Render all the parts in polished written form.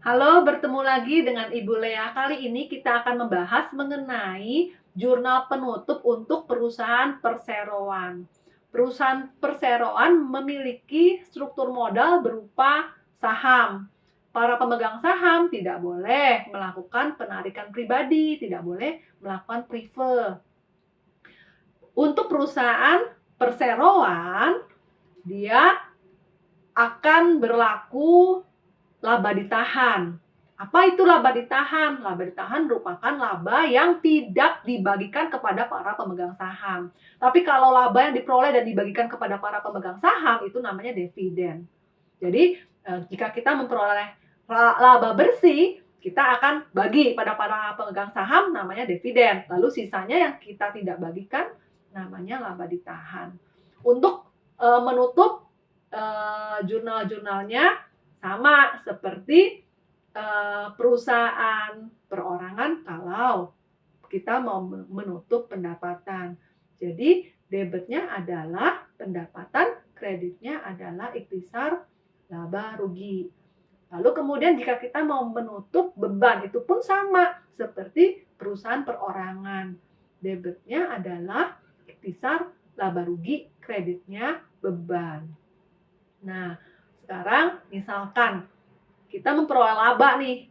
Halo, bertemu lagi dengan Ibu Lea. Kali ini kita akan membahas mengenai jurnal penutup untuk perusahaan perseroan. Perusahaan perseroan memiliki struktur modal berupa saham. Para pemegang saham tidak boleh melakukan penarikan pribadi, tidak boleh melakukan prefer. Untuk perusahaan perseroan, dia akan berlaku laba ditahan. Apa itu laba ditahan? Laba ditahan merupakan laba yang tidak dibagikan kepada para pemegang saham. Tapi kalau laba yang diperoleh dan dibagikan kepada para pemegang saham itu namanya dividen. Jadi jika kita memperoleh laba bersih, kita akan bagi pada para pemegang saham namanya dividen. Lalu sisanya yang kita tidak bagikan namanya laba ditahan. Untuk menutup jurnal-jurnalnya sama seperti perusahaan perorangan kalau kita mau menutup pendapatan. Jadi debitnya adalah pendapatan, kreditnya adalah ikhtisar laba rugi. Lalu kemudian jika kita mau menutup beban itu pun sama seperti perusahaan perorangan. Debitnya adalah ikhtisar laba rugi, kreditnya beban. Nah, sekarang misalkan kita memperoleh laba nih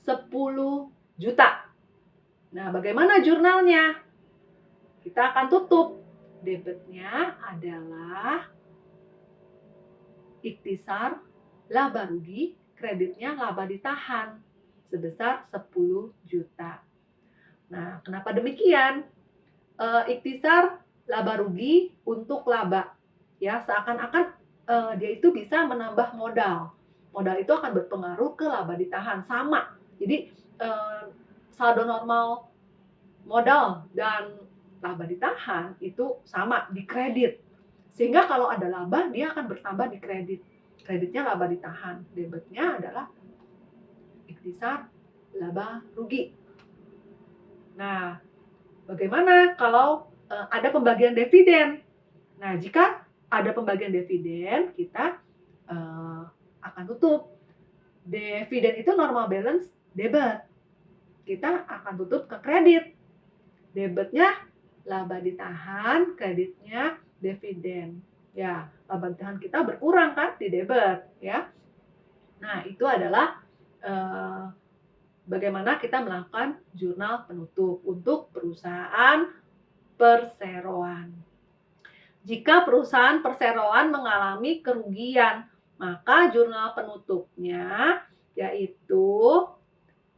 10 juta. Nah, bagaimana jurnalnya? Kita akan tutup. Debitnya adalah ikhtisar laba rugi, kreditnya laba ditahan sebesar 10 juta. Nah, kenapa demikian? Ikhtisar laba rugi untuk laba. Ya, seakan-akan dia itu bisa menambah modal. Modal itu akan berpengaruh ke laba ditahan, sama. Jadi saldo normal modal dan laba ditahan itu sama di kredit. Sehingga kalau ada laba, dia akan bertambah di kredit. Kreditnya laba ditahan, debitnya adalah ikhtisar laba rugi. Nah, bagaimana kalau ada pembagian dividen? Nah, jika ada pembagian dividen, kita akan tutup. Dividen itu normal balance debit. Kita akan tutup ke kredit. Debitnya laba ditahan, kreditnya dividen. Ya, laba ditahan kita berkurang kan di debit, ya. Nah, itu adalah bagaimana kita melakukan jurnal penutup untuk perusahaan perseroan. Jika perusahaan perseroan mengalami kerugian, maka jurnal penutupnya yaitu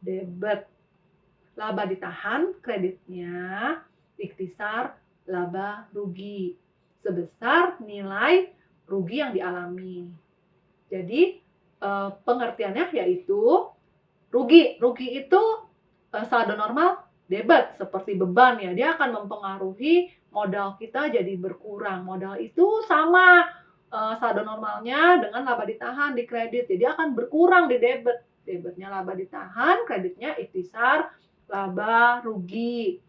debit laba ditahan, kreditnya ikhtisar laba rugi sebesar nilai rugi yang dialami. Jadi pengertiannya yaitu rugi itu saldo normal debit seperti beban ya, dia akan mempengaruhi modal kita jadi berkurang. Modal itu sama saldo normalnya dengan laba ditahan di kredit, jadi akan berkurang di debit. Debitnya laba ditahan, kreditnya ikhtisar laba rugi.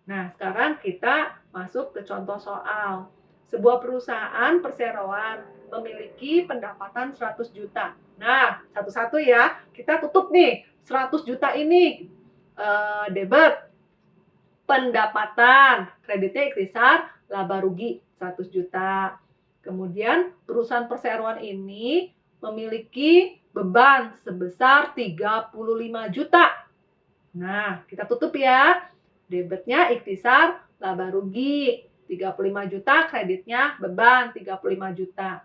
Nah, sekarang kita masuk ke contoh soal. Sebuah perusahaan perseroan memiliki pendapatan 100 juta. Nah, satu-satu ya, kita tutup nih 100 juta ini debit pendapatan, kreditnya ikhtisar laba rugi 100 juta. Kemudian perusahaan perseroan ini memiliki beban sebesar 35 juta. Nah, kita tutup ya. Debitnya ikhtisar laba rugi 35 juta, kreditnya beban 35 juta.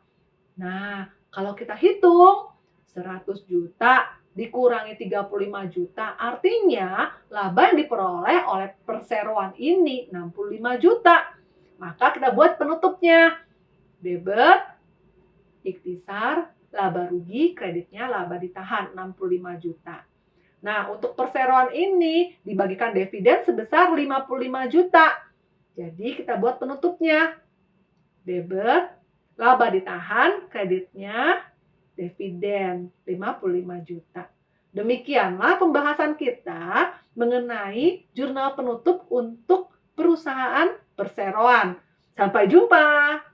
Nah, kalau kita hitung 100 juta dikurangi 35 juta, artinya laba yang diperoleh oleh perseroan ini 65 juta. Maka kita buat penutupnya. Debit ikhtisar laba rugi, kreditnya laba ditahan 65 juta. Nah, untuk perseroan ini dibagikan dividen sebesar 55 juta. Jadi kita buat penutupnya. Debit, laba ditahan, kreditnya dividen 55 juta. Demikianlah pembahasan kita mengenai jurnal penutup untuk perusahaan perseroan. Sampai jumpa.